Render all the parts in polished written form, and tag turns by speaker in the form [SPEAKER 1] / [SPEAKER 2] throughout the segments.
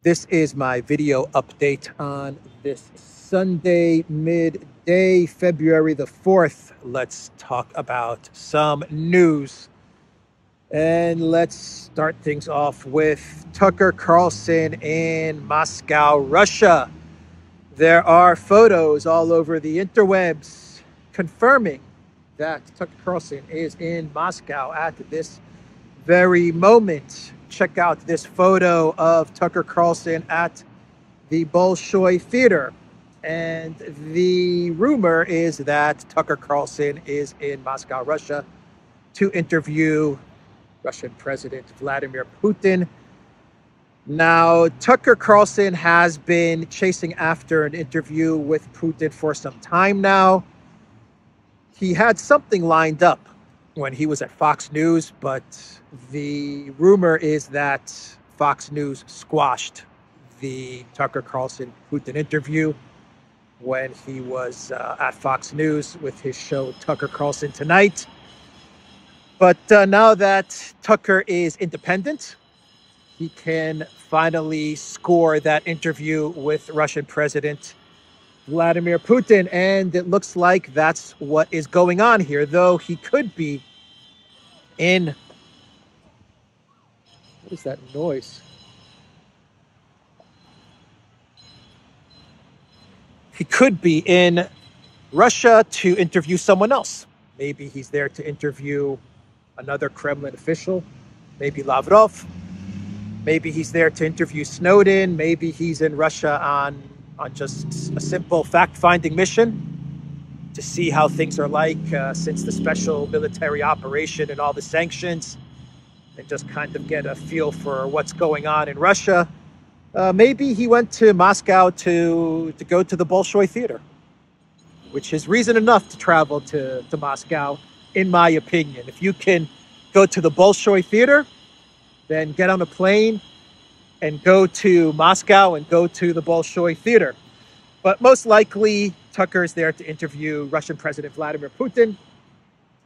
[SPEAKER 1] This is my video update on this Sunday, midday, February the 4th. Let's talk about some news. And let's start things off with Tucker Carlson in Moscow, Russia. There are photos all over the interwebs confirming that Tucker Carlson is in Moscow at this very moment. Check out this photo of Tucker Carlson at the Bolshoi Theater. And the rumor is that Tucker Carlson is in Moscow, Russia, to interview Russian President Vladimir Putin. Now, Tucker Carlson has been chasing after an interview with Putin for some time now. He had something lined up when he was at Fox News, but the rumor is that Fox News squashed the Tucker Carlson Putin interview when he was at Fox News with his show Tucker Carlson Tonight. But now that Tucker is independent, he can finally score that interview with Russian President Vladimir Putin, and it looks like that's what is going on here, though he could be in... What is that noise? He could be in Russia to interview someone else. Maybe he's there to interview another Kremlin official, maybe Lavrov. Maybe he's there to interview Snowden. Maybe he's in Russia on just a simple fact-finding mission to see how things are like since the special military operation and all the sanctions, and just kind of get a feel for what's going on in Russia. Maybe he went to Moscow to go to the Bolshoi Theater, which is reason enough to travel to Moscow, in my opinion. If you can go to the Bolshoi Theater, then get on a plane and go to Moscow and go to the Bolshoi Theater. But most likely, Tucker is there to interview Russian President Vladimir Putin.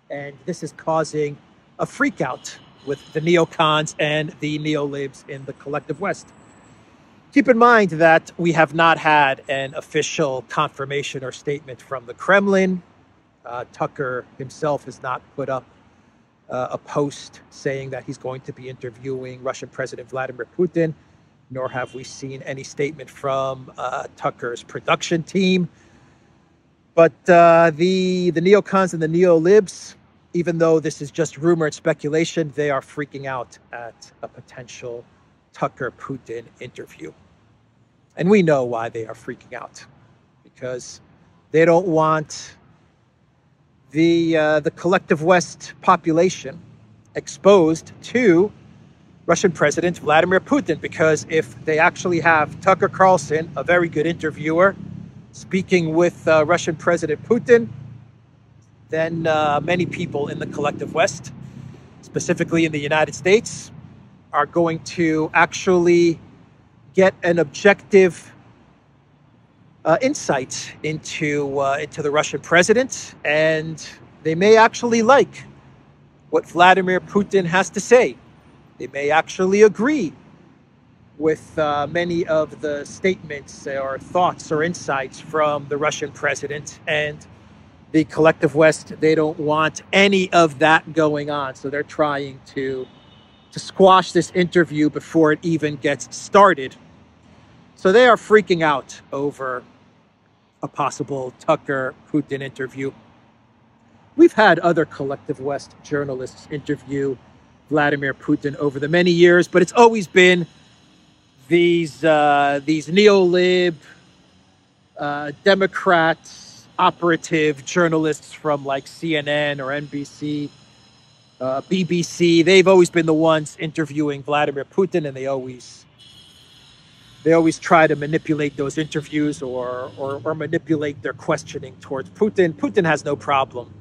[SPEAKER 1] And this is causing a freakout with the neocons and the neolibs in the collective West. Keep in mind that we have not had an official confirmation or statement from the Kremlin. Tucker himself has not put up a post saying that he's going to be interviewing Russian President Vladimir Putin, nor have we seen any statement from Tucker's production team. But the neocons and the neolibs, even though this is just rumor and speculation, they are freaking out at a potential Tucker-Putin interview. And we know why they are freaking out, because they don't want the collective West population exposed to Russian President Vladimir Putin, because if they actually have Tucker Carlson, a very good interviewer, speaking with Russian President Putin, then many people in the collective West, specifically in the United States, are going to actually get an objective insight into the Russian president, and they may actually like what Vladimir Putin has to say. They may actually agree with many of the statements or thoughts or insights from the Russian president, and the collective West, they don't want any of that going on. So they're trying to squash this interview before it even gets started. So they are freaking out over a possible Tucker-Putin interview. We've had other collective West journalists interview Vladimir Putin over the many years, but it's always been these neolib, Democrats, operative journalists from like CNN or NBC, BBC. They've always been the ones interviewing Vladimir Putin, and they always try to manipulate those interviews or manipulate their questioning towards Putin. Putin has no problem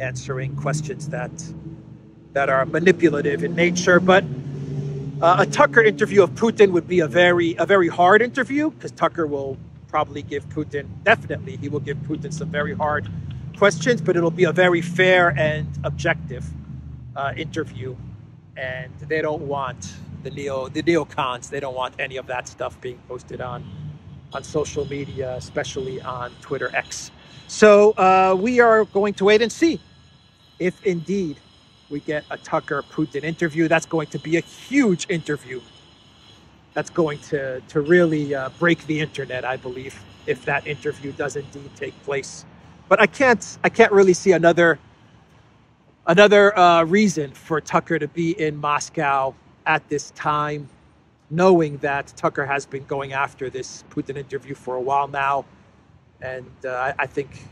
[SPEAKER 1] answering questions that are manipulative in nature, but a Tucker interview of Putin would be a very hard interview, because Tucker will probably give Putin, definitely he will give Putin some very hard questions, but it'll be a very fair and objective interview. And they don't want the neocons. They don't want any of that stuff being posted on social media, especially on Twitter X. So we are going to wait and see if indeed we get a Tucker Putin interview. That's going to be a huge interview. That's going to really break the internet, I believe, if that interview does indeed take place. But I can't really see another reason for Tucker to be in Moscow at this time, knowing that Tucker has been going after this Putin interview for a while now, and I think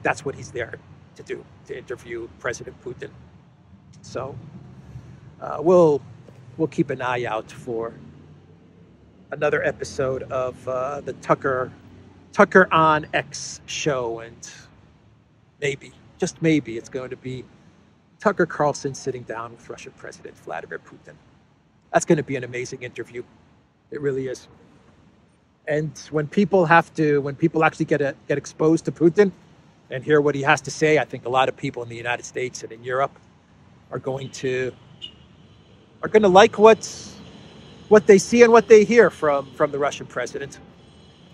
[SPEAKER 1] that's what he's there to do, to interview President Putin. So we'll keep an eye out for another episode of the Tucker on X show, and maybe, just maybe, it's going to be Tucker Carlson sitting down with Russian President Vladimir Putin. That's going to be an amazing interview. It really is. And when people actually get exposed to Putin and hear what he has to say, I think a lot of people in the United States and in Europe are going to like what they see and what they hear from the Russian president.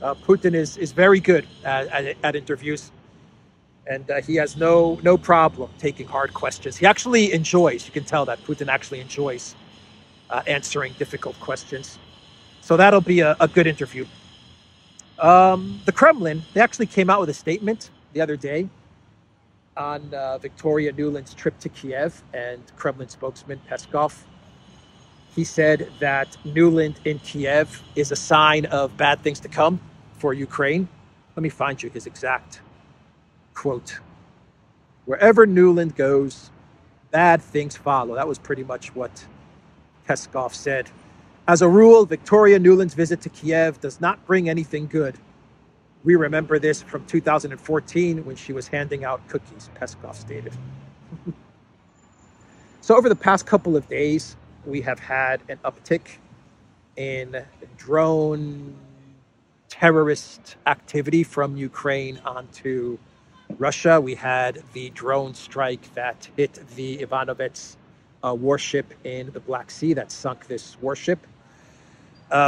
[SPEAKER 1] Putin is very good at interviews, and he has no problem taking hard questions. He actually enjoys. You can tell that Putin actually enjoys answering difficult questions. So that'll be a good interview. The Kremlin, they actually came out with a statement the other day on Victoria Nuland's trip to Kiev, and Kremlin spokesman Peskov, he said that Nuland in Kiev is a sign of bad things to come for Ukraine. Let me find you his exact quote. Wherever Nuland goes, bad things follow. That was pretty much what Peskov said. As a rule, Victoria Nuland's visit to Kiev does not bring anything good. We remember this from 2014 when she was handing out cookies, Peskov stated. So over the past couple of days, we have had an uptick in drone terrorist activity from Ukraine onto Russia. We had the drone strike that hit the Ivanovets warship in the Black Sea that sunk this warship.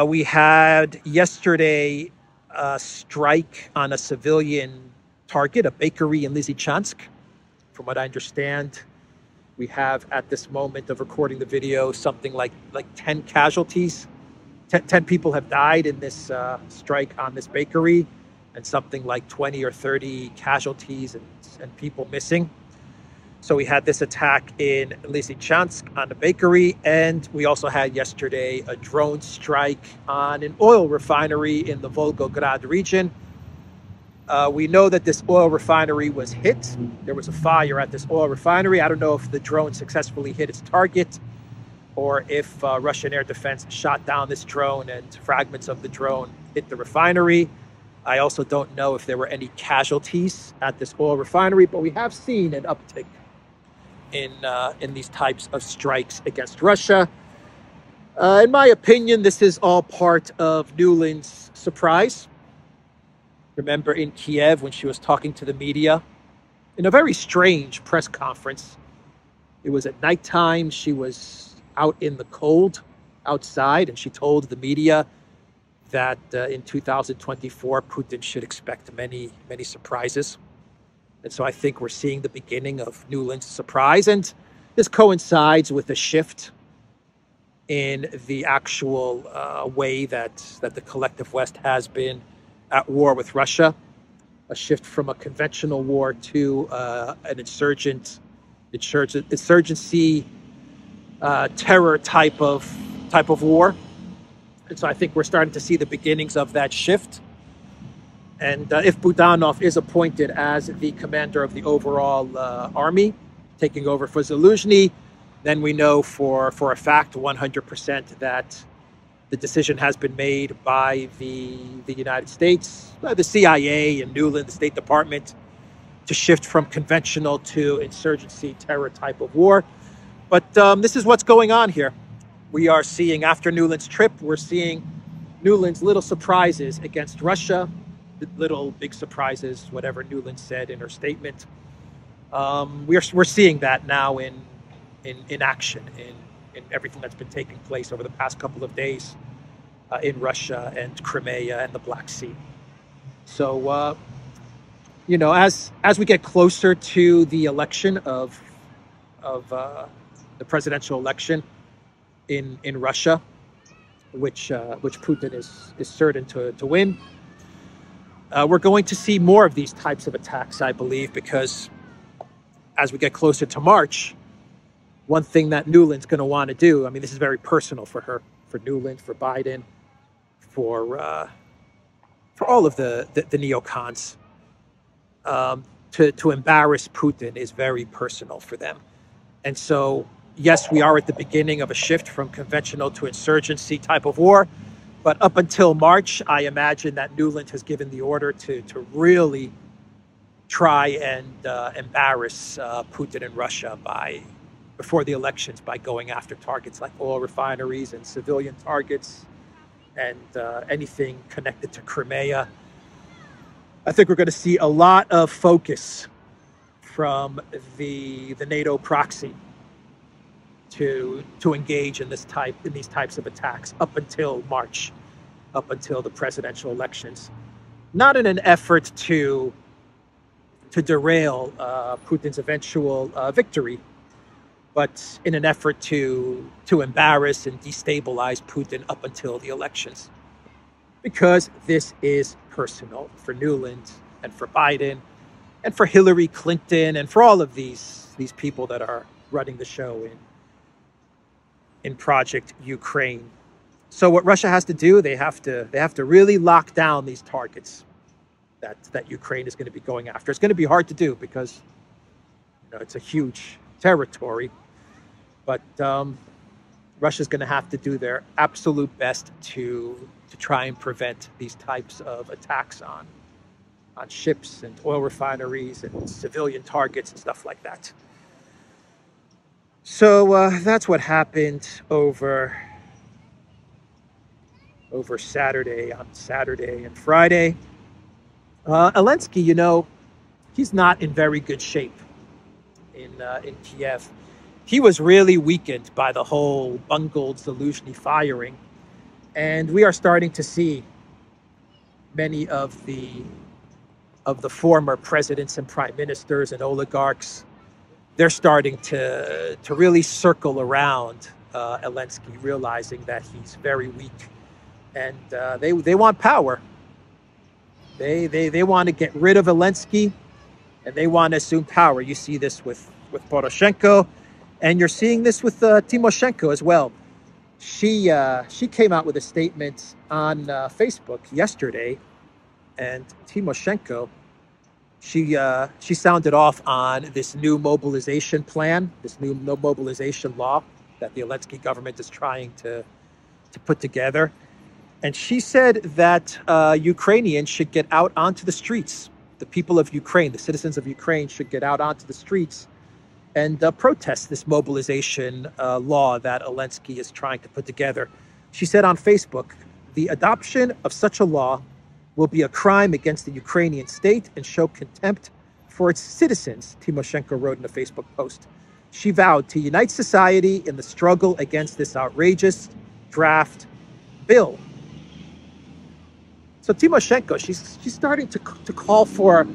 [SPEAKER 1] We had yesterday a strike on a civilian target, a bakery in Lysychansk. From what I understand, we have, at this moment of recording the video, something like 10 casualties. 10 people have died in this strike on this bakery, and something like 20 or 30 casualties and people missing. So we had this attack in Lysychansk on the bakery, and we also had yesterday a drone strike on an oil refinery in the Volgograd region. We know that this oil refinery was hit. There was a fire at this oil refinery. I don't know if the drone successfully hit its target, or if Russian air defense shot down this drone and fragments of the drone hit the refinery. I also don't know if there were any casualties at this oil refinery, but we have seen an uptick in these types of strikes against Russia. In my opinion, this is all part of Nuland's surprise. Remember in Kiev when she was talking to the media in a very strange press conference. It was at nighttime. She was out in the cold outside, and she told the media that in 2024, Putin should expect many, many surprises. And so I think we're seeing the beginning of Nuland's surprise. And this coincides with a shift in the actual way that the collective West has been at war with Russia. A shift from a conventional war to an insurgency, terror type of war. And so I think we're starting to see the beginnings of that shift. And if Budanov is appointed as the commander of the overall army, taking over for Zaluzhny, then we know for a fact 100% that the decision has been made by the United States, the CIA and Nuland, the State Department, to shift from conventional to insurgency terror type of war. But this is what's going on here. We are seeing, after Nuland's trip, we're seeing Nuland's little surprises against Russia, little big surprises, whatever Nuland said in her statement. We're seeing that now in action, in everything that's been taking place over the past couple of days in Russia and Crimea and the Black Sea. So, as we get closer to the election of the presidential election in Russia, which Putin is certain to win, we're going to see more of these types of attacks, I believe, because as we get closer to March, one thing that Nuland's going to want to do, I mean, this is very personal for her, for Nuland, for Biden, for all of the neocons. To embarrass Putin is very personal for them. And so, yes, we are at the beginning of a shift from conventional to insurgency type of war. But up until March, I imagine that Nuland has given the order to really try and embarrass Putin and Russia before the elections by going after targets like oil refineries and civilian targets and anything connected to Crimea. I think we're going to see a lot of focus from the NATO proxy to engage in these types of attacks up until March, up until the presidential elections, not in an effort to derail Putin's eventual victory, but in an effort to embarrass and destabilize Putin up until the elections, because this is personal for Nuland and for Biden and for Hillary Clinton and for all of these people that are running the show in Project Ukraine. So what Russia has to do, they have to really lock down these targets that Ukraine is going to be going after. It's going to be hard to do because it's a huge territory, but Russia's going to have to do their absolute best to try and prevent these types of attacks on ships and oil refineries and civilian targets and stuff like that. So that's what happened over Saturday and Friday. Elensky, he's not in very good shape in Kiev. He was really weakened by the whole bungled Zaluzhny firing, and we are starting to see many of the former presidents and prime ministers and oligarchs. They're starting to really circle around Elensky, realizing that he's very weak, and they want power. They want to get rid of Elensky, and they want to assume power. You see this with Poroshenko, and you're seeing this with Timoshenko as well. She came out with a statement on Facebook yesterday, and Timoshenko, she sounded off on this new mobilization plan, this new mobilization law that the Elensky government is trying to put together. And she said that Ukrainians should get out onto the streets. The people of Ukraine, the citizens of Ukraine, should get out onto the streets and protest this mobilization law that Elensky is trying to put together. She said on Facebook, the adoption of such a law will be a crime against the Ukrainian state and show contempt for its citizens, Timoshenko wrote in a Facebook post. She vowed to unite society in the struggle against this outrageous draft bill. So Timoshenko, she's starting to call for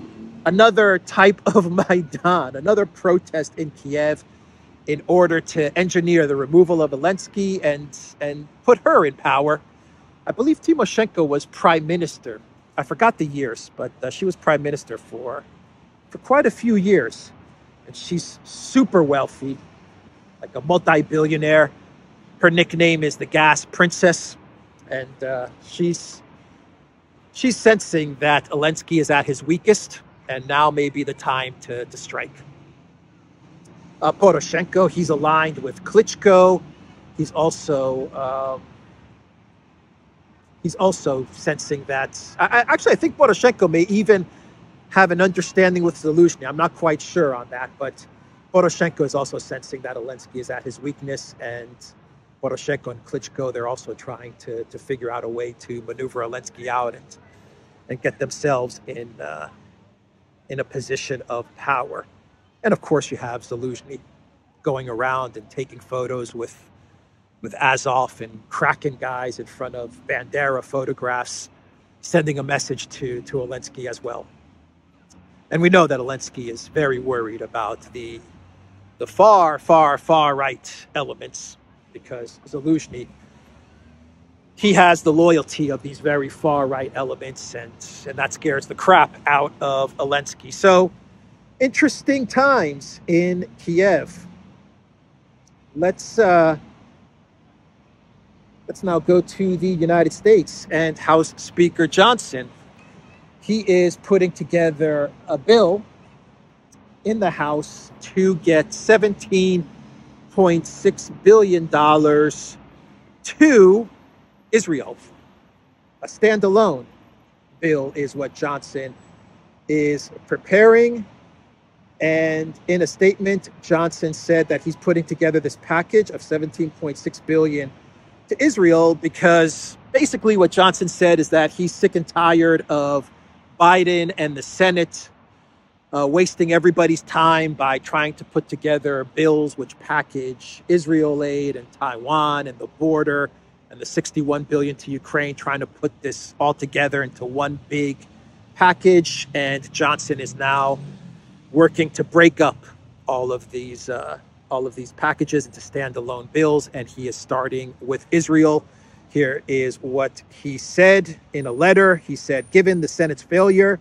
[SPEAKER 1] another type of Maidan, another protest in Kiev, in order to engineer the removal of Elensky and put her in power. I believe Timoshenko was prime minister. I forgot the years, but she was prime minister for quite a few years. And she's super wealthy, like a multi-billionaire. Her nickname is the Gas Princess. And she's sensing that Elensky is at his weakest, and now may be the time to strike. Poroshenko, he's aligned with Klitschko. He's also sensing that. I think Poroshenko may even have an understanding with Zaluzhny. I'm not quite sure on that, but Poroshenko is also sensing that Elensky is at his weakness, and Poroshenko and Klitschko, they're also trying to figure out a way to maneuver Elensky out and get themselves in a position of power. And of course, you have Zaluzhny going around and taking photos with with Azov and Kraken guys in front of Bandera photographs, sending a message to Elensky as well. And we know that Elensky is very worried about the far, far, far right elements, because Zaluzhny, he has the loyalty of these very far right elements, and that scares the crap out of Elensky. So interesting times in Kiev. Let's now go to the United States and House Speaker Johnson. He is putting together a bill in the House to get $17.6 billion to Israel. A standalone bill is what Johnson is preparing. And in a statement, Johnson said that he's putting together this package of $17.6 billion to Israel because basically what Johnson said is that he's sick and tired of Biden and the Senate wasting everybody's time by trying to put together bills which package Israel aid and Taiwan and the border and the $61 billion to Ukraine, trying to put this all together into one big package. And Johnson is now working to break up all of these packages into standalone bills, and he is starting with Israel. Here is what he said in a letter. He said, given the Senate's failure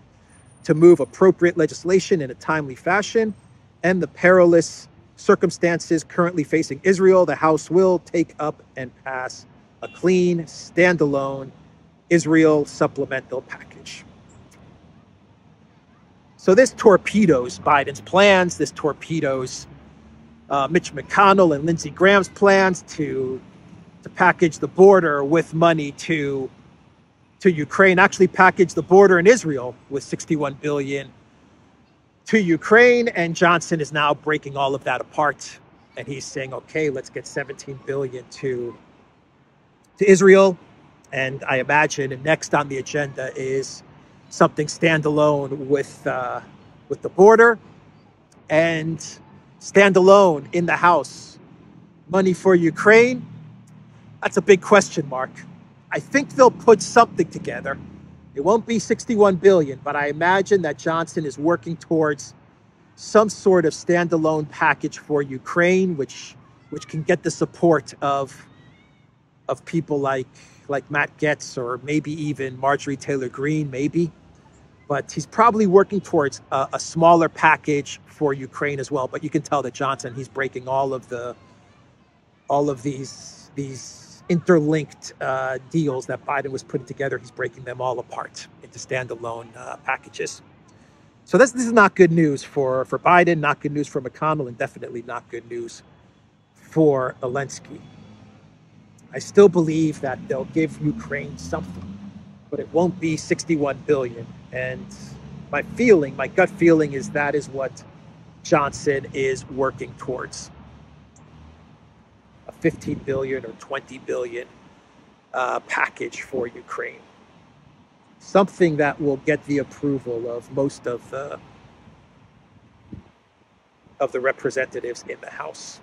[SPEAKER 1] to move appropriate legislation in a timely fashion and the perilous circumstances currently facing Israel, the House will take up and pass a clean, standalone Israel supplemental package. So this torpedoes Biden's plans. This torpedoes Mitch McConnell and Lindsey Graham's plans to package the border with money to Ukraine, actually package the border in Israel with $61 billion to Ukraine. And Johnson is now breaking all of that apart. And he's saying, okay, let's get $17 billion to Israel. And I imagine next on the agenda is something standalone with the border, and standalone in the House money for Ukraine. That's a big question mark. I think they'll put something together. It won't be $61 billion, but I imagine that Johnson is working towards some sort of standalone package for Ukraine, which can get the support of people like Matt Gaetz or maybe even Marjorie Taylor Greene, maybe. But he's probably working towards a smaller package for Ukraine as well. But you can tell that Johnson, he's breaking all of these interlinked deals that Biden was putting together. He's breaking them all apart into standalone packages. So this is not good news for Biden, not good news for McConnell, and definitely not good news for Elensky. I still believe that they'll give Ukraine something, but it won't be $61 billion. And my gut feeling is that is what Johnson is working towards. A $15 billion or $20 billion package for Ukraine. Something that will get the approval of most of the representatives in the House.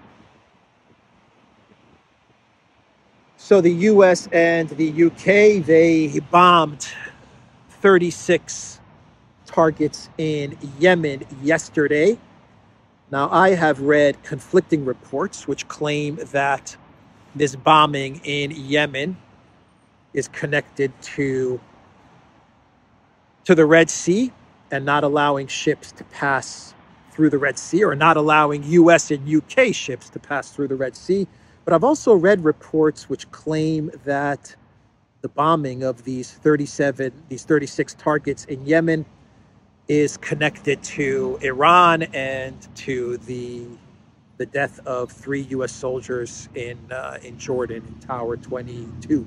[SPEAKER 1] So the US and the UK, they bombed 36 targets in Yemen yesterday. Now, I have read conflicting reports which claim that this bombing in Yemen is connected to the Red Sea and not allowing ships to pass through the Red Sea, or not allowing US and UK ships to pass through the Red Sea. But I've also read reports which claim that the bombing of these 36 targets in Yemen is connected to Iran and to the death of 3 U.S. soldiers in Jordan in Tower 22.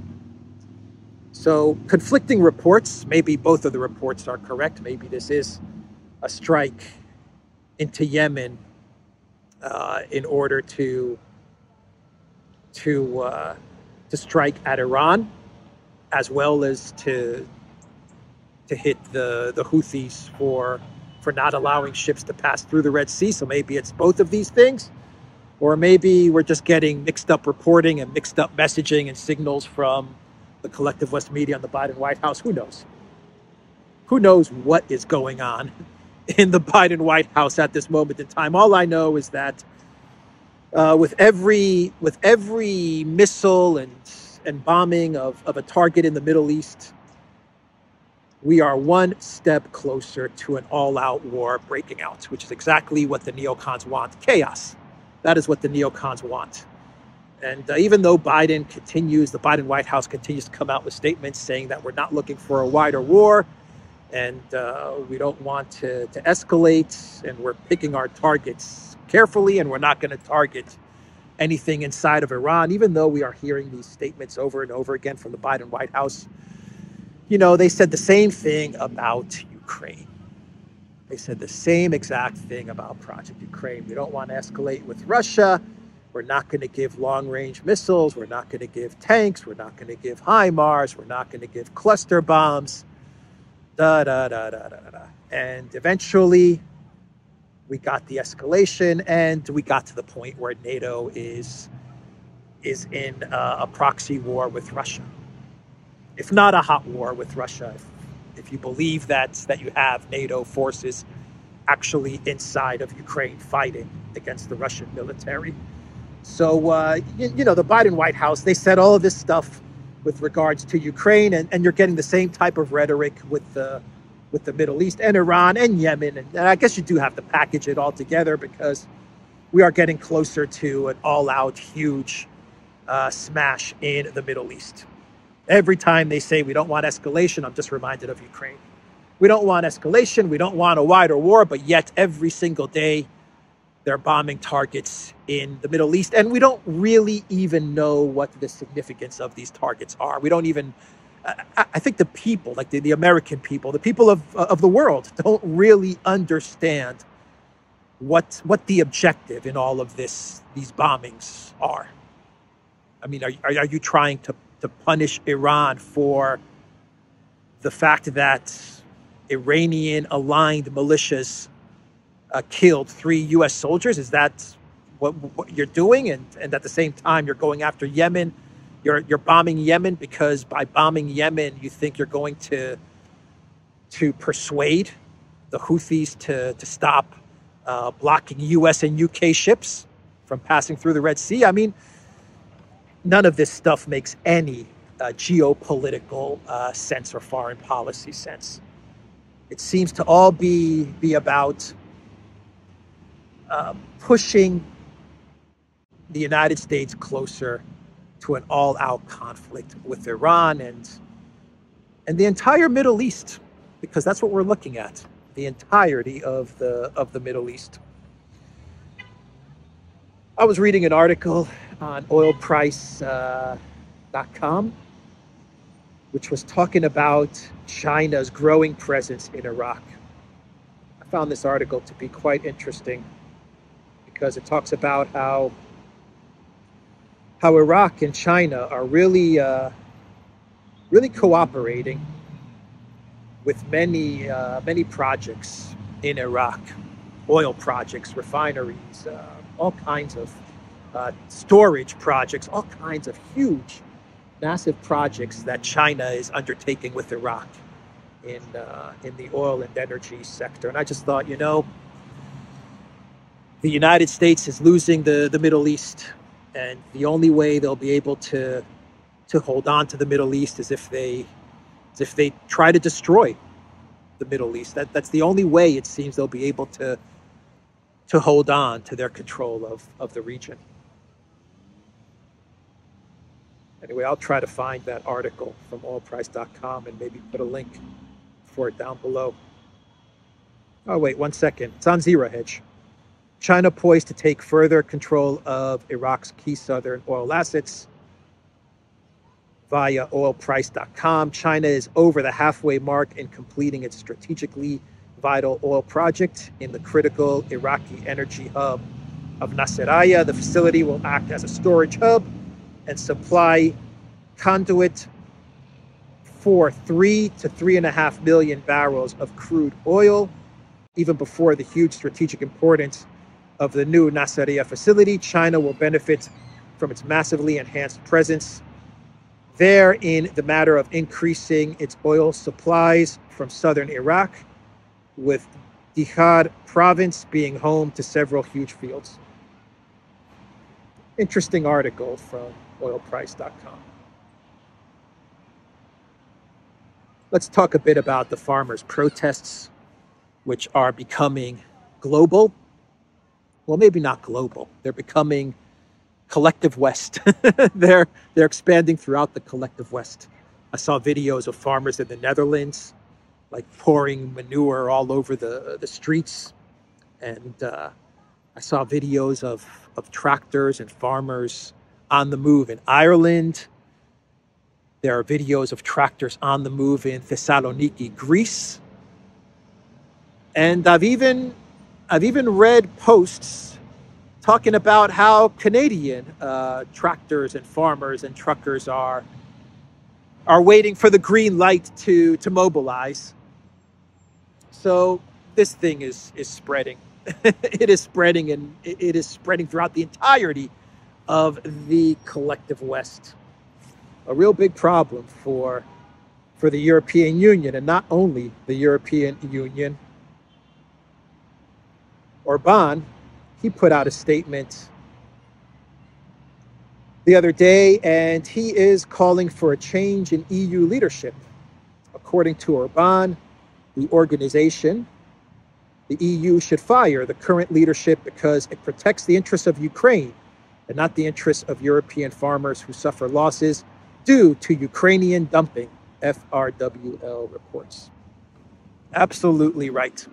[SPEAKER 1] So conflicting reports. Maybe both of the reports are correct. Maybe this is a strike into Yemen in order to strike at Iran, as well as to hit the Houthis for not allowing ships to pass through the Red Sea. So maybe it's both of these things. Or maybe we're just getting mixed up reporting and mixed up messaging and signals from the collective West media on the Biden White House. Who knows? Who knows what is going on in the Biden White House at this moment in time? All I know is that with every missile and bombing of a target in the Middle East, we are one step closer to an all-out war breaking out, which is exactly what the neocons want. Chaos. That is what the neocons want. And even though the Biden White House continues to come out with statements saying that we're not looking for a wider war, and we don't want to escalate, and we're picking our targets carefully, and we're not going to target anything inside of Iran, even though we are hearing these statements over and over again from the Biden White House. You know, they said the same thing about Ukraine. They said the same exact thing about Project Ukraine. We don't want to escalate with Russia. We're not going to give long-range missiles. We're not going to give tanks. We're not going to give HIMARS. We're not going to give cluster bombs. And eventually, we got the escalation, and we got to the point where NATO is in a proxy war with Russia. If not a hot war with Russia, if you believe that you have NATO forces actually inside of Ukraine fighting against the Russian military. So, you know, the Biden White House, they said all of this stuff with regards to Ukraine, and you're getting the same type of rhetoric with the Middle East and Iran and Yemen. And I guess you do have to package it all together, because we are getting closer to an all-out huge smash in the Middle East. Every time they say we don't want escalation, I'm just reminded of Ukraine. We don't want escalation. We don't want a wider war. But yet every single day they're bombing targets in the Middle East. And we don't really even know what the significance of these targets are. We don't even, I think the people, like the American people, the people of the world don't really understand what the objective in all of these bombings are. I mean, are you trying to punish Iran for the fact that Iranian-aligned militias killed 3 U.S. soldiers? Is that what you're doing? And at the same time, you're going after Yemen. You're bombing Yemen because by bombing Yemen, you think you're going to persuade the Houthis to stop blocking U.S. and U.K. ships from passing through the Red Sea. I mean, none of this stuff makes any geopolitical sense or foreign policy sense. It seems to all be about pushing the United States closer to an all-out conflict with Iran and the entire Middle East, because that's what we're looking at, the entirety of the Middle East. I was reading an article on oilprice.com, which was talking about China's growing presence in Iraq. I found this article to be quite interesting because it talks about how Iraq and China are really cooperating with many projects in Iraq, oil projects, refineries, all kinds of storage projects, all kinds of huge, massive projects that China is undertaking with Iraq in the oil and energy sector. And I just thought, you know, the United States is losing the Middle East, and the only way they'll be able to hold on to the Middle East is if they try to destroy the Middle East. That's the only way it seems they'll be able to hold on to their control of the region. Anyway, I'll try to find that article from oilprice.com and maybe put a link for it down below. Oh, wait, 1 second. It's on Zero Hedge. China poised to take further control of Iraq's key southern oil assets via oilprice.com. China is over the halfway mark in completing its strategically vital oil project in the critical Iraqi energy hub of Nasiriyah. The facility will act as a storage hub and supply conduit for 3 to 3.5 million barrels of crude oil. Even before the huge strategic importance of the new Nasiriyah facility, China will benefit from its massively enhanced presence there in the matter of increasing its oil supplies from southern Iraq, with Dihad province being home to several huge fields. Interesting article from oilprice.com. Let's talk a bit about the farmers' protests, which are becoming global. Well, maybe not global. They're becoming collective West. they're expanding throughout the collective West. I saw videos of farmers in the Netherlands, like pouring manure all over the streets. And I saw videos of tractors and farmers on the move in Ireland. There are videos of tractors on the move in Thessaloniki, Greece. And I've even read posts talking about how Canadian tractors and farmers and truckers are waiting for the green light to mobilize. So this thing is spreading. It is spreading, and it is spreading throughout the entirety of the collective West. A real big problem for the European Union, and not only the European Union. Orban, he put out a statement the other day, and he is calling for a change in EU leadership. According to Orban, the organization, the EU should fire the current leadership because it protects the interests of Ukraine and not the interests of European farmers who suffer losses due to Ukrainian dumping, FRWL reports. Absolutely right.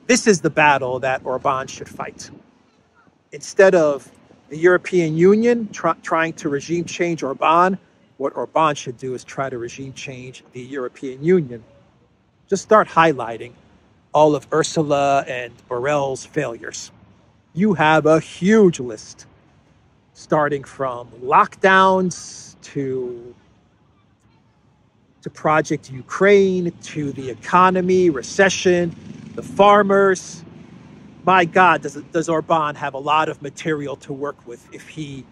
[SPEAKER 1] This is the battle that Orban should fight. Instead of the European Union trying to regime change Orban, what Orban should do is try to regime change the European Union. Just start highlighting all of Ursula and Borrell's failures. You have a huge list, starting from lockdowns to Project Ukraine, to the economy, recession, the farmers. My God, does Orban have a lot of material to work with if he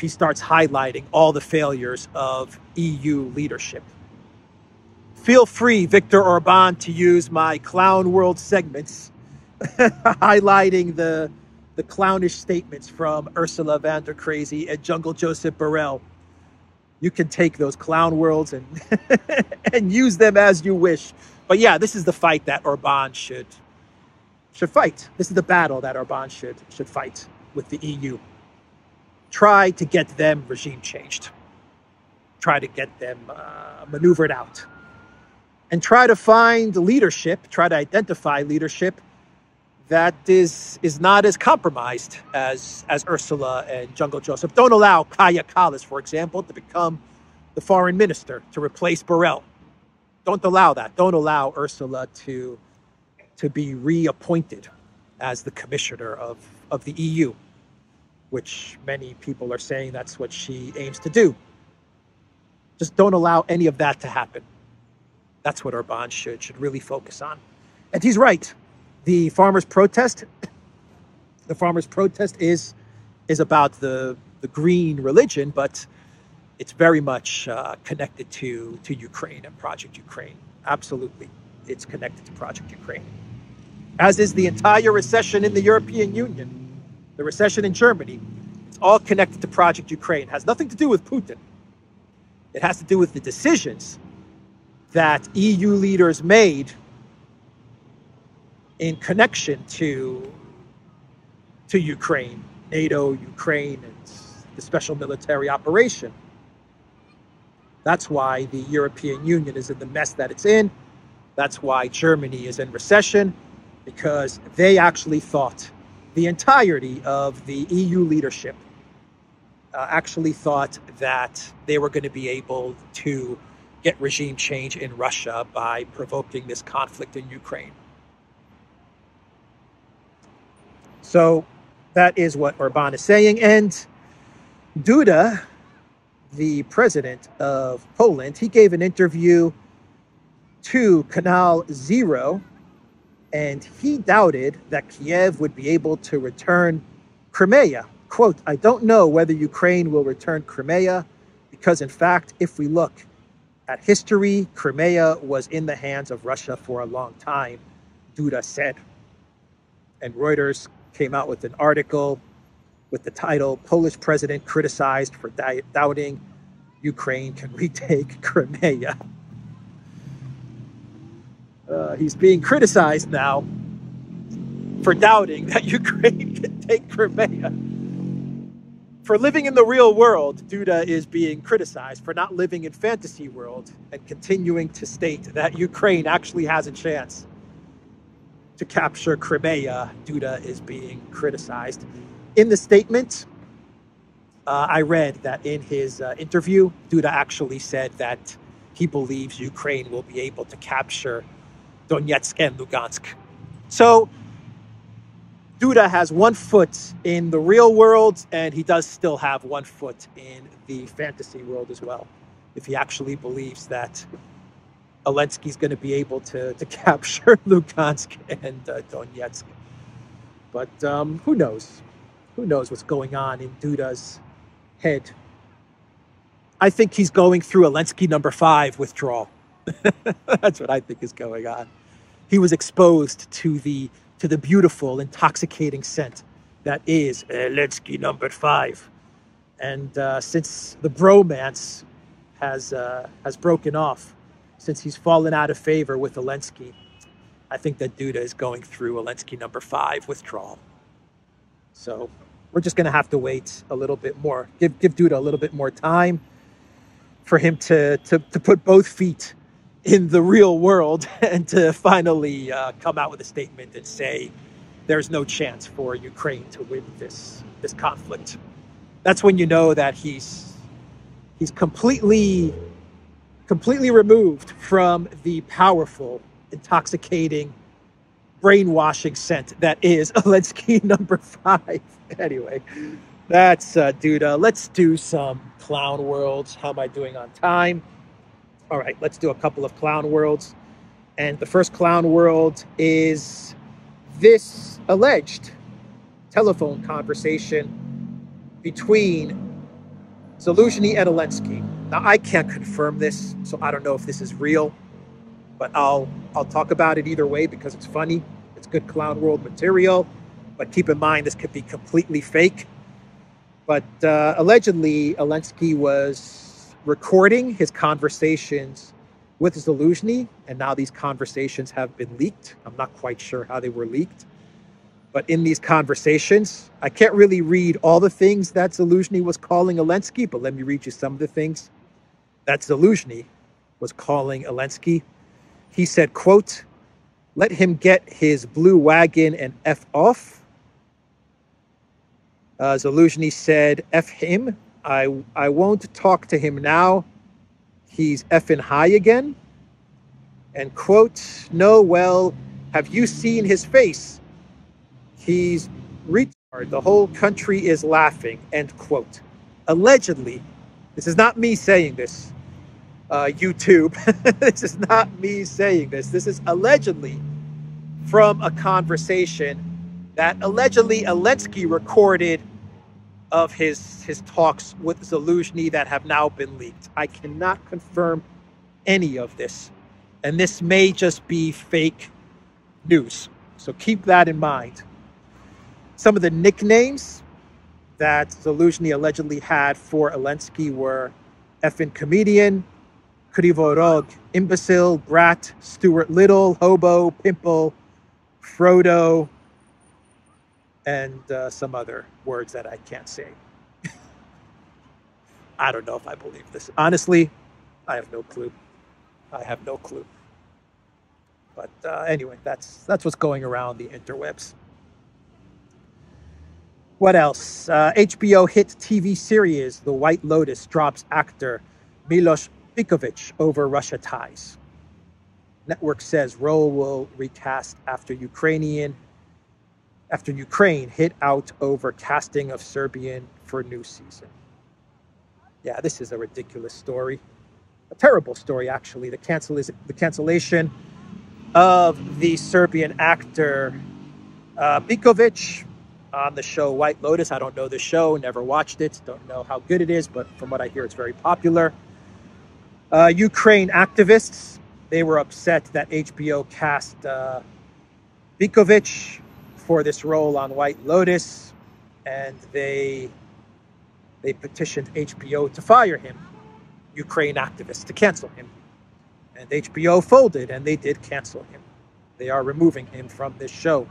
[SPEAKER 1] starts highlighting all the failures of EU leadership. Feel free, Viktor Orban, to use my Clown World segments, highlighting the clownish statements from Ursula von der Crazy and Jungle Joseph Borrell. You can take those Clown Worlds and and use them as you wish. But yeah, this is the fight that Orban should fight. This is the battle that Orban should fight with the EU. Try to get them regime changed. Try to get them maneuvered out. And try to find leadership, try to identify leadership that is not as compromised as Ursula and Jungle Joseph. Don't allow Kaya Kallas, for example, to become the foreign minister, to replace Borrell. Don't allow that. Don't allow Ursula to be reappointed as the commissioner of the EU, which many people are saying that's what she aims to do. Just don't allow any of that to happen. That's what Orban should really focus on. And he's right. The farmers' protest is about the green religion, but it's very much connected to Ukraine and Project Ukraine. Absolutely. It's connected to Project Ukraine. As is the entire recession in the European Union, the recession in Germany. It's all connected to Project Ukraine. It has nothing to do with Putin. It has to do with the decisions that EU leaders made in connection to Ukraine, NATO, Ukraine, and the special military operation. That's why the European Union is in the mess that it's in. That's why Germany is in recession, because they actually thought, the entirety of the EU leadership actually thought that they were going to be able to get regime change in Russia by provoking this conflict in Ukraine. So that is what Orban is saying. And Duda, the president of Poland, he gave an interview to Canal Zero and he doubted that Kiev would be able to return Crimea. Quote, I don't know whether Ukraine will return Crimea because, in fact, if we look at history, Crimea was in the hands of Russia for a long time, Duda said. And Reuters came out with an article with the title, Polish President Criticized for Doubting Ukraine Can Retake Crimea. He's being criticized now for doubting that Ukraine can take Crimea. For living in the real world, Duda is being criticized for not living in fantasy world and continuing to state that Ukraine actually has a chance to capture Crimea. Duda is being criticized. In the statement, I read that in his interview, Duda actually said that he believes Ukraine will be able to capture Donetsk and Lugansk. So Duda has one foot in the real world, and he does still have one foot in the fantasy world as well, if he actually believes that Elensky's going to be able to capture Lugansk and Donetsk. But who knows? Who knows what's going on in Duda's head? I think he's going through Elensky number 5 withdrawal. That's what I think is going on. He was exposed to the beautiful, intoxicating scent that is Elensky number 5. And since the bromance has broken off, since he's fallen out of favor with Elensky, I think that Duda is going through Elensky number 5 withdrawal. So we're just going to have to wait a little bit more. Give Duda a little bit more time for him to put both feet in the real world and to finally come out with a statement and say there's no chance for Ukraine to win this conflict. That's when you know that he's completely removed from the powerful, intoxicating, brainwashing scent that is Elensky number 5. Anyway, that's Duda. Let's do some clown worlds. How am I doing on time? All right, let's do a couple of clown worlds. And the first clown world is this alleged telephone conversation between Zaluzhny and Elensky. Now, I can't confirm this, so I don't know if this is real, but I'll talk about it either way because it's funny. It's good clown world material, but keep in mind this could be completely fake. But allegedly, Elensky was recording his conversations with Zaluzhny, and now these conversations have been leaked. I'm not quite sure how they were leaked. But in these conversations, I can't really read all the things that Zaluzhny was calling Elensky, but let me read you some of the things that Zaluzhny was calling Elensky. He said, quote, let him get his blue wagon and F off. Zaluzhny said, F him. I won't talk to him now. He's effing high again. And quote, no, well, have you seen his face? He's retard. The whole country is laughing, end quote. Allegedly, this is not me saying this, YouTube. This is not me saying this. This is allegedly from a conversation that allegedly Elensky recorded of his talks with Zaluzhny that have now been leaked. I cannot confirm any of this. And this may just be fake news. So keep that in mind. Some of the nicknames that Zaluzhny allegedly had for Elensky were effing comedian, Krivorog, imbecile, brat, Stuart Little, hobo, pimple, Frodo, and some other words that I can't say. I don't know if I believe this. Honestly, I have no clue. I have no clue. But anyway, that's what's going around the interwebs. What else? HBO hit TV series The White Lotus drops actor Milos Bikovic over Russia ties. Network says role will recast after Ukraine hit out over casting of Serbian for new season. Yeah, this is a ridiculous story. A terrible story, actually. The cancellation of the Serbian actor Bikovic on the show White Lotus. I don't know the show, never watched it, don't know how good it is, but from what I hear, it's very popular. Ukraine activists, they were upset that HBO cast Bikovic for this role on White Lotus, and they petitioned HBO to fire him, Ukraine activists, to cancel him. And HBO folded, and they did cancel him. They are removing him from this show.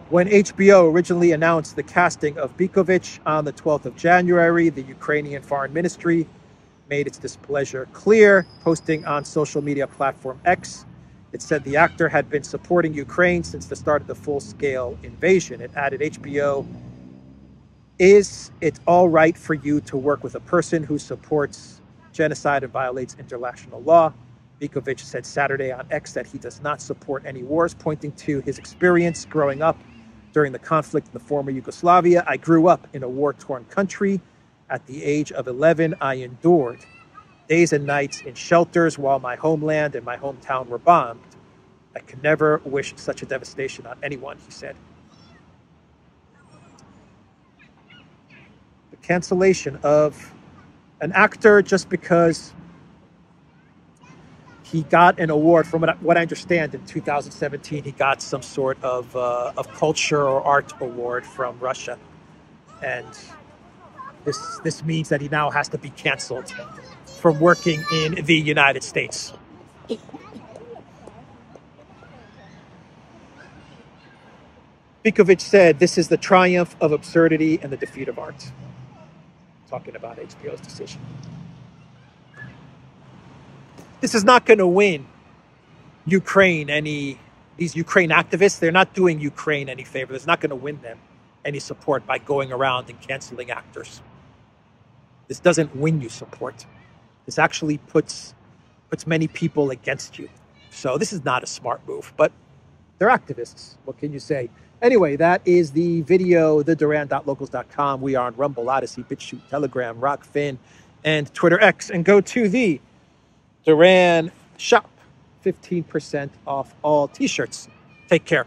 [SPEAKER 1] When HBO originally announced the casting of Bikovic on the 12th of January, the Ukrainian Foreign Ministry made its displeasure clear, posting on social media platform X. It said the actor had been supporting Ukraine since the start of the full-scale invasion. It added, HBO, is it all right for you to work with a person who supports genocide and violates international law? Bikovic said Saturday on X that he does not support any wars, pointing to his experience growing up during the conflict in the former Yugoslavia. I grew up in a war-torn country. At the age of 11, I endured days and nights in shelters while my homeland and my hometown were bombed. I could never wish such a devastation on anyone, he said. The cancellation of an actor just because he got an award, from what I understand, in 2017, he got some sort of culture or art award from Russia. And this means that he now has to be canceled from working in the United States. Bikovic said, this is the triumph of absurdity and the defeat of art. Talking about HBO's decision. This is not going to win Ukraine these Ukraine activists, they're not doing Ukraine any favor. It's not going to win them any support by going around and canceling actors. This doesn't win you support. This actually puts many people against you. So this is not a smart move, but they're activists. What can you say? Anyway, that is the video, theduran.locals.com. We are on Rumble, ODYSEE, BitChute, Telegram, Rockfin, and Twitter X. And go to the Duran shop, 15% off all t-shirts. Take care.